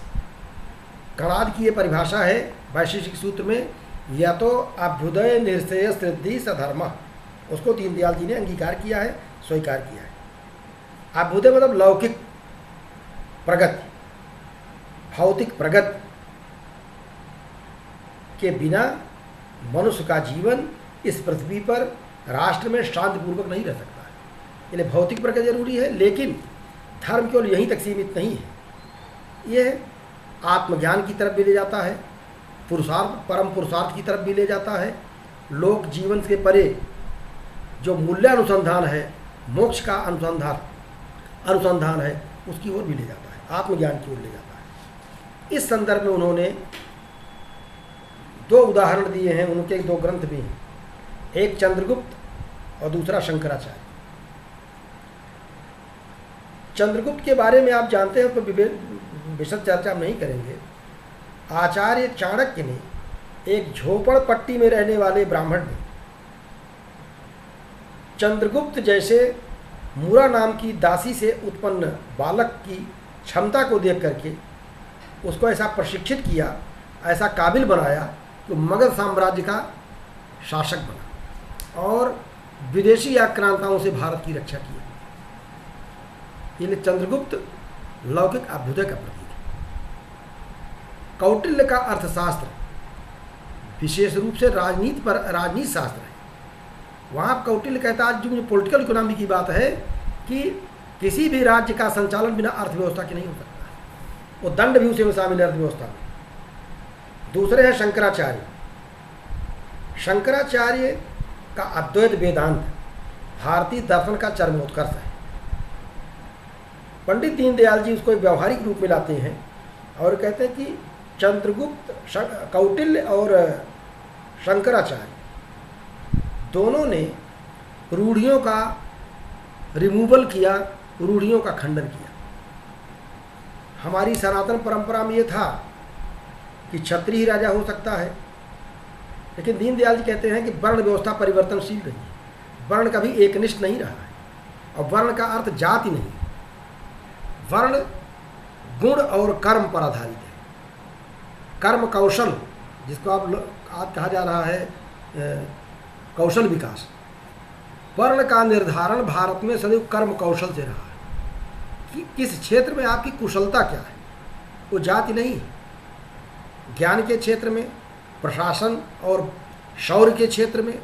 कणाद की ये परिभाषा है वैशेषिक सूत्र में, या तो अभ्युदय निःश्रेयस सिद्धि सधर्म। उसको दीनदयाल जी ने अंगीकार किया है, स्वीकार किया है। अभ्युदय मतलब लौकिक प्रगति, भौतिक प्रगति के बिना मनुष्य का जीवन इस पृथ्वी पर राष्ट्र में शांतिपूर्वक नहीं रह सकता है। इसलिए भौतिक प्रगति जरूरी है, लेकिन धर्म केवल यहीं तक सीमित नहीं है। यह आत्मज्ञान की तरफ भी ले जाता है, पुरुषार्थ, परम पुरुषार्थ की तरफ भी ले जाता है। लोक जीवन के परे जो मूल्य अनुसंधान है, मोक्ष का अनुसंधान है, उसकी ओर भी ले जाता है, आत्मज्ञान की ओर ले जाता है। इस संदर्भ में उन्होंने दो उदाहरण दिए हैं, उनके दो ग्रंथ भी हैं, एक चंद्रगुप्त और दूसरा शंकराचार्य। चंद्रगुप्त के बारे में आप जानते हैं, तो विशद चर्चा हम नहीं करेंगे। आचार्य चाणक्य ने एक झोपड़पट्टी में रहने वाले ब्राह्मण ने चंद्रगुप्त जैसे मूरा नाम की दासी से उत्पन्न बालक की क्षमता को देख करके उसको ऐसा प्रशिक्षित किया, ऐसा काबिल बनाया कि मगध साम्राज्य का शासक बना और विदेशी आक्रांताओं से भारत की रक्षा की। इसलिए चंद्रगुप्त लौकिक अभ्युदय का प्रतीक है। कौटिल्य का अर्थशास्त्र विशेष रूप से राजनीति पर, राजनीति शास्त्र है। वहाँ कौटिल्य कहता है, जो पॉलिटिकल इकोनॉमी की बात है, कि किसी भी राज्य का संचालन बिना अर्थव्यवस्था के नहीं हो सकता। वो दंड भी उसी में शामिल है अर्थव्यवस्था में। दूसरे हैं शंकराचार्य। शंकराचार्य का अद्वैत वेदांत भारतीय दर्शन का चरमोत्कर्ष है। पंडित दीनदयाल जी उसको एक व्यवहारिक रूप में लाते हैं और कहते हैं कि चंद्रगुप्त, कौटिल्य और शंकराचार्य दोनों ने रूढ़ियों का रिमूवल किया, रूढ़ियों का खंडन किया। हमारी सनातन परंपरा में ये था कि क्षत्रिय राजा हो सकता है, लेकिन दीनदयाल जी कहते हैं कि वर्ण व्यवस्था परिवर्तनशील रही है। वर्ण कभी एकनिष्ठ नहीं रहा है, और वर्ण का अर्थ जाति नहीं, वर्ण गुण और कर्म पर आधारित है। कर्म कौशल, जिसको आज कहा जा रहा है कौशल विकास, वर्ण का निर्धारण भारत में सदैव कर्म कौशल से रहा है कि किस क्षेत्र में आपकी कुशलता क्या है, वो जाति नहीं है। ज्ञान के क्षेत्र में, प्रशासन और शौर्य के क्षेत्र में,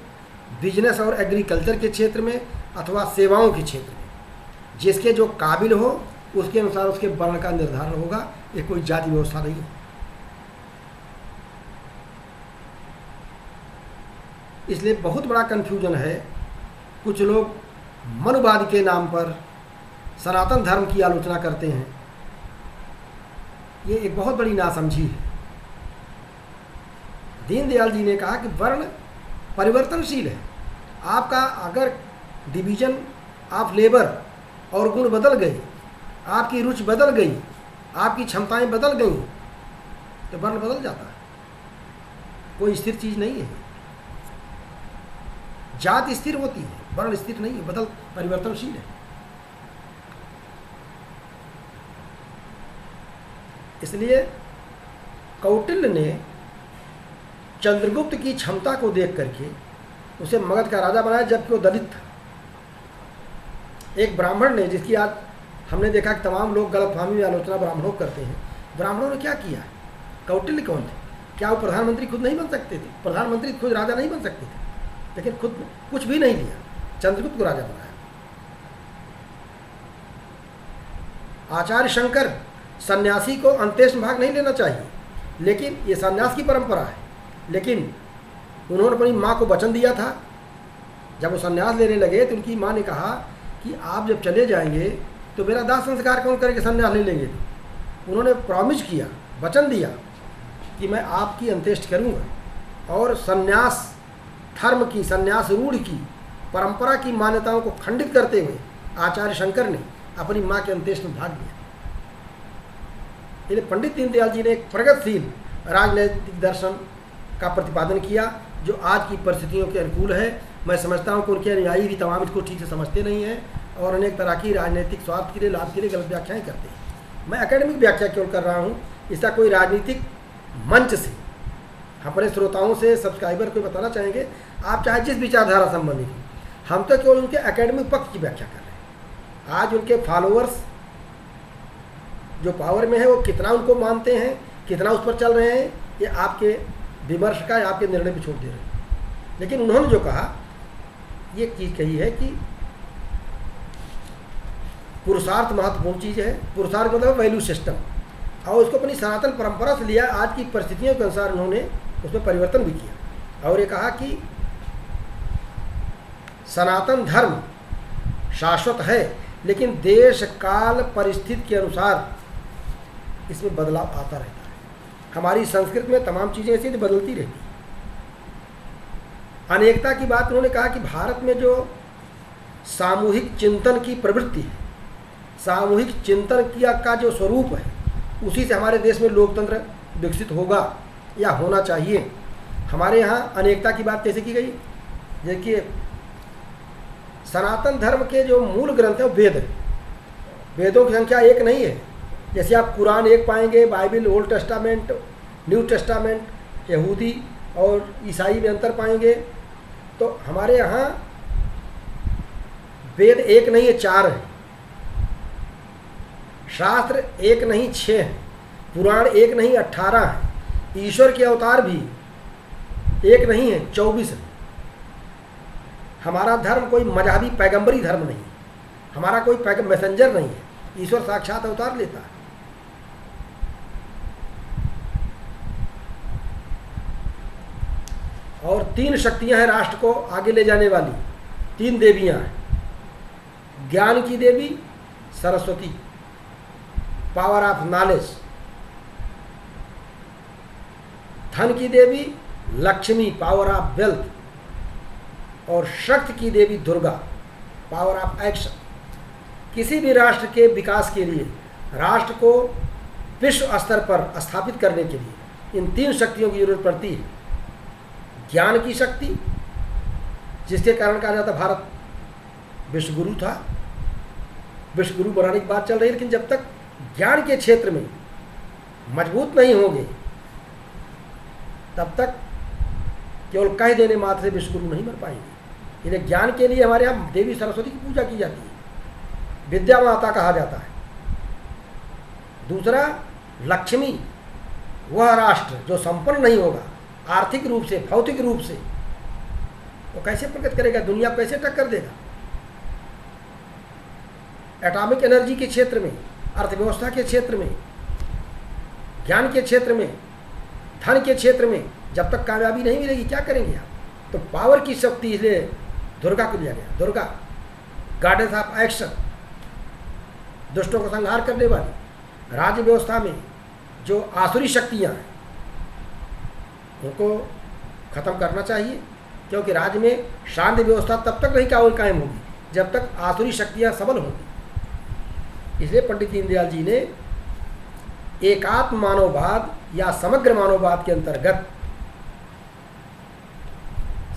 बिजनेस और एग्रीकल्चर के क्षेत्र में, अथवा सेवाओं के क्षेत्र में, जिसके जो काबिल हो उसके अनुसार उसके वर्ण का निर्धारण होगा। ये कोई जाति व्यवस्था नहीं है। इसलिए बहुत बड़ा कन्फ्यूजन है। कुछ लोग मनुवाद के नाम पर सनातन धर्म की आलोचना करते हैं। ये एक बहुत बड़ी नासमझी है। दीनदयाल जी ने कहा कि वर्ण परिवर्तनशील है। आपका अगर डिवीजन ऑफ लेबर और गुण बदल गए, आपकी रुचि बदल गई, आपकी क्षमताएं बदल गई, तो वर्ण बदल जाता है। कोई स्थिर चीज नहीं है। जाति स्थिर होती है, वर्ण स्थिर नहीं है, बदल परिवर्तनशील है। इसलिए कौटिल्य ने चंद्रगुप्त की क्षमता को देख करके उसे मगध का राजा बनाया, जबकि वो दलित था। एक ब्राह्मण ने, जिसकी आज हमने देखा कि तमाम लोग गलतफहमी में आलोचना ब्राह्मणों करते हैं, ब्राह्मणों ने क्या किया? कौटिल्य कौन थे? क्या वो प्रधानमंत्री खुद नहीं बन सकते थे? प्रधानमंत्री खुद राजा नहीं बन सकते थे, लेकिन खुद कुछ भी नहीं लिया, चंद्रगुप्त को राजा बनाया। आचार्य शंकर, सन्यासी को अंत्येष्टि भाग नहीं लेना चाहिए, लेकिन ये सन्यास की परंपरा है। लेकिन उन्होंने अपनी माँ को वचन दिया था। जब वो सन्यास लेने लगे तो उनकी माँ ने कहा कि आप जब चले जाएंगे तो मेरा दाह संस्कार कौन करके संन्यास ले लेंगे? उन्होंने प्रॉमिस किया, वचन दिया कि मैं आपकी अंत्येष्टि करूँगा। और सन्यास धर्म की, सन्यास रूढ़ की, परंपरा की मान्यताओं को खंडित करते हुए आचार्य शंकर ने अपनी माँ के अंत्येष्टि में भाग लिया। इसलिए पंडित दीनदयाल जी ने एक प्रगतिशील राजनैतिक दर्शन का प्रतिपादन किया, जो आज की परिस्थितियों के अनुकूल है। मैं समझता हूँ कि उनके अनुयायी भी तमाम इसको ठीक से समझते नहीं हैं और अनेक तरह की राजनीतिक स्वार्थ के लिए, लाभ के लिए गलत व्याख्याएं करते हैं। मैं एकेडमिक व्याख्या क्यों कर रहा हूँ? इसका कोई राजनीतिक मंच से हम अपने श्रोताओं से, सब्सक्राइबर को बताना चाहेंगे, आप चाहे जिस विचारधारा संबंधी हो, हम तो केवल उनके एकेडमिक पक्ष की व्याख्या कर रहे हैं। आज उनके फॉलोअर्स जो पावर में है वो कितना उनको मानते हैं, कितना उस पर चल रहे हैं, ये आपके विमर्श का या आपके निर्णय पर छोड़ दे रहे हैं। लेकिन उन्होंने जो कहा, ये चीज़ कही है कि पुरुषार्थ महत्वपूर्ण चीज़ है। पुरुषार्थ मतलब वैल्यू सिस्टम, और उसको अपनी सनातन परंपरा से लिया। आज की परिस्थितियों के अनुसार उन्होंने उसमें परिवर्तन भी किया और ये कहा कि सनातन धर्म शाश्वत है, लेकिन देश काल परिस्थिति के अनुसार इसमें बदलाव आता रहता है। हमारी संस्कृति में तमाम चीज़ें ऐसी बदलती रहती हैं। अनेकता की बात उन्होंने कहा कि भारत में जो सामूहिक चिंतन की प्रवृत्ति है, सामूहिक चिंतन का जो स्वरूप है, उसी से हमारे देश में लोकतंत्र विकसित होगा या होना चाहिए। हमारे यहाँ अनेकता की बात कैसे की गई? देखिए, सनातन धर्म के जो मूल ग्रंथ हैं वेद हैं। वेदों की संख्या एक नहीं है। जैसे आप कुरान एक पाएंगे, Bible, old testament, new testament, यहूदी और ईसाई में अंतर पाएंगे। तो हमारे यहाँ वेद एक नहीं है, 4 हैं। शास्त्र एक नहीं 6 हैं। पुराण एक नहीं 18 हैं। ईश्वर के अवतार भी एक नहीं है, 24 हैं। हमारा धर्म कोई मजहबी पैगंबरी धर्म नहीं, हमारा कोई मैसेंजर नहीं है, ईश्वर साक्षात अवतार लेता है। और 3 शक्तियां हैं राष्ट्र को आगे ले जाने वाली, 3 देवियां हैं। ज्ञान की देवी सरस्वती, पावर ऑफ नॉलेज। धन की देवी लक्ष्मी, पावर ऑफ वेल्थ। और शक्ति की देवी दुर्गा, पावर ऑफ एक्शन। किसी भी राष्ट्र के विकास के लिए, राष्ट्र को विश्व स्तर पर स्थापित करने के लिए इन 3 शक्तियों की जरूरत पड़ती है। ज्ञान की शक्ति, जिसके कारण कहा जाता भारत विश्वगुरु था, विश्वगुरु बनाने की बात चल रही है, लेकिन जब तक ज्ञान के क्षेत्र में मजबूत नहीं होंगे तब तक केवल कह देने मात्र से विश्वगुरु नहीं बन पाएंगे। इन्हें ज्ञान के लिए हमारे यहाँ देवी सरस्वती की पूजा की जाती है, विद्या माता कहा जाता है। दूसरा, लक्ष्मी, वह राष्ट्र जो संपन्न नहीं होगा आर्थिक रूप से, भौतिक रूप से, वो कैसे प्रगति करेगा, दुनिया को कैसे टक्कर देगा। एटॉमिक एनर्जी के क्षेत्र में, अर्थव्यवस्था के क्षेत्र में, ज्ञान के क्षेत्र में, धन के क्षेत्र में जब तक कामयाबी नहीं मिलेगी क्या करेंगे आप। तो पावर की शक्ति इसलिए दुर्गा को दिया गया। दुर्गा गॉडेस ऑफ एक्शन, दुष्टों को संहार करने वाली। राज्य व्यवस्था में जो आसुरी शक्तियाँ हैं उनको खत्म करना चाहिए, क्योंकि राज्य में शांति व्यवस्था तब तक नहीं कायम होगी जब तक आसुरी शक्तियाँ सबल होंगी। इसलिए पंडित दीनदयाल जी ने एकात्म मानववाद या समग्र मानववाद के अंतर्गत,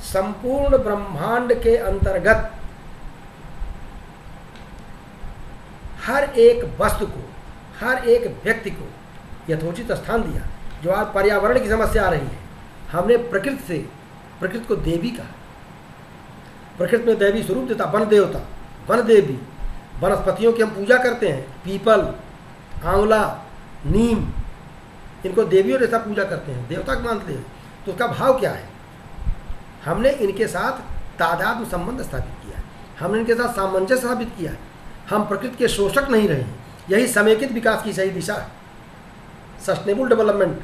संपूर्ण ब्रह्मांड के अंतर्गत हर एक वस्तु को, हर एक व्यक्ति को यथोचित स्थान दिया। जो आज पर्यावरण की समस्या आ रही है, हमने प्रकृति को देवी कहा। प्रकृति में दैवी स्वरूप देता, वन देवता, वन देवी। वनस्पतियों की हम पूजा करते हैं, पीपल, आंवला, नीम, इनको देवियों जैसा पूजा करते हैं, देवता मानते हैं। तो उसका भाव क्या है? हमने इनके साथ तादात्म्य संबंध स्थापित किया, हमने इनके साथ सामंजस्य स्थापित किया। हम प्रकृति के शोषक नहीं रहे। यही समेकित विकास की सही दिशा है, सस्टेनेबल डेवलपमेंट।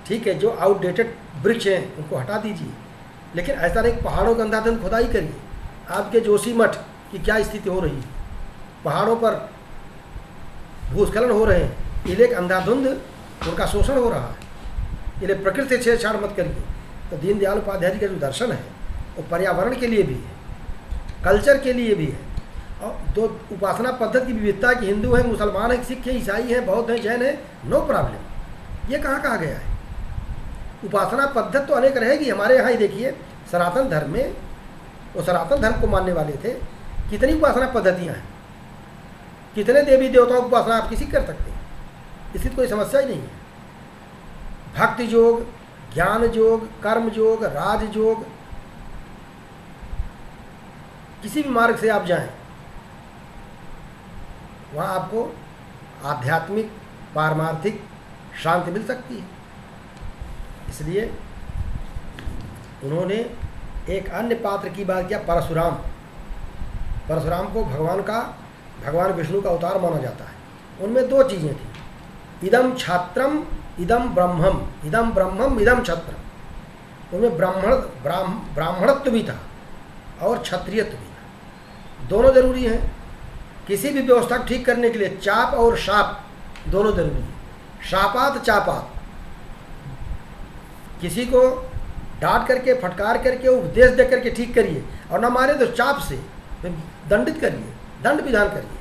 ठीक है, जो आउटडेटेड वृक्ष हैं उनको हटा दीजिए, लेकिन ऐसा नहीं पहाड़ों के अंधाधुंध खुदाई करिए। आपके जोशीमठ की क्या स्थिति हो रही है, पहाड़ों पर भूस्खलन हो रहे हैं, इन्हें अंधाधुंध उनका शोषण हो रहा है। इन्हें प्रकृति से छेड़छाड़ मत करिए। तो दीनदयाल उपाध्याय जी का जो दर्शन है वो पर्यावरण के लिए भी है, कल्चर के लिए भी है। और दो उपासना पद्धति की विविधता की, हिंदू है, मुसलमान है, सिख है, ईसाई है, बौद्ध है, जैन है, नो प्रॉब्लम। ये कहाँ कहा गया है? उपासना पद्धति तो अनेक रहेगी। हमारे यहाँ ही देखिए, सनातन धर्म में, वो सनातन धर्म को मानने वाले थे, कितनी उपासना पद्धतियाँ हैं, कितने देवी देवताओं की उपासना आप किसी कर सकते हैं, इसकी कोई समस्या ही नहीं है। भक्ति योग, ज्ञान योग, कर्म योग, राज योग, किसी भी मार्ग से आप जाएं, वहाँ आपको आध्यात्मिक पारमार्थिक शांति मिल सकती है। इसलिए उन्होंने एक अन्य पात्र की बात किया, परशुराम। परशुराम को भगवान विष्णु का अवतार माना जाता है। उनमें 2 चीज़ें थी, इदम छात्रम इदम ब्रह्मम, इदम ब्रह्मम इदम छत्रम। उनमें ब्राह्मणत्व भी था और क्षत्रियत्व भी था। दोनों जरूरी हैं। किसी भी व्यवस्था को ठीक करने के लिए चाप और शाप दोनों जरूरी है। शापात चापात, किसी को डांट करके, फटकार करके, उपदेश दे करके ठीक करिए, और ना मारे तो चाप से दंडित करिए, दंड विधान करिए।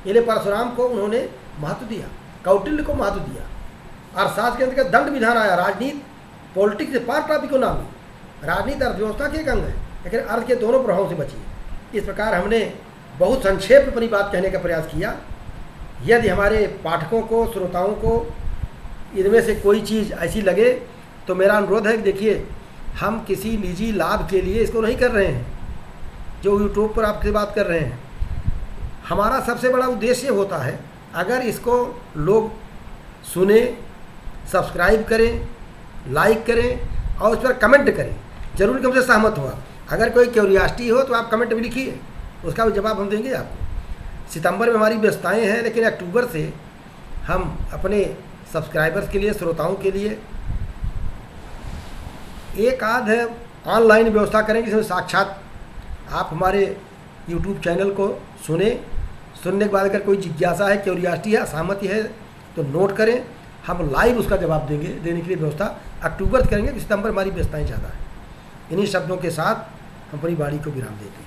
इसलिए परशुराम को उन्होंने महत्व दिया, कौटिल्य को महत्व दिया। अर्थशास्त्र के अंतर्गत दंड विधान आया। राजनीति पॉलिटिक्स से पार्ट टॉपिक को नाम है। राजनीति अर्थव्यवस्था के एक अंग है, लेकिन अर्थ के दोनों प्रभावों से बचिए। इस प्रकार हमने बहुत संक्षेप में अपनी बात कहने का प्रयास किया। यदि हमारे पाठकों को, श्रोताओं को इनमें से कोई चीज़ ऐसी लगे तो मेरा अनुरोध है कि देखिए, हम किसी निजी लाभ के लिए इसको नहीं कर रहे हैं जो यूट्यूब पर आपसे बात कर रहे हैं। हमारा सबसे बड़ा उद्देश्य होता है, अगर इसको लोग सुने, सब्सक्राइब करें, लाइक करें और उस पर कमेंट करें। जरूर कि हमसे सहमत हुआ। अगर कोई क्यूरियासिटी हो तो आप कमेंट में लिखिए, उसका भी जवाब हम देंगे आपको। सितंबर में हमारी व्यवस्थाएँ हैं, लेकिन अक्टूबर से हम अपने सब्सक्राइबर्स के लिए, श्रोताओं के लिए एक आध ऑनलाइन व्यवस्था करेंगे, जिसमें साक्षात आप हमारे यूट्यूब चैनल को सुनने के बाद अगर कोई जिज्ञासा है, क्यूरियासिटी है, असहमति है तो नोट करें, हम लाइव उसका जवाब देने के लिए व्यवस्था अक्टूबर से करेंगे। सितंबर हमारी व्यवस्थाएँ ज़्यादा है। इन्हीं शब्दों के साथ हम अपनी वाणी को विराम देते हैं।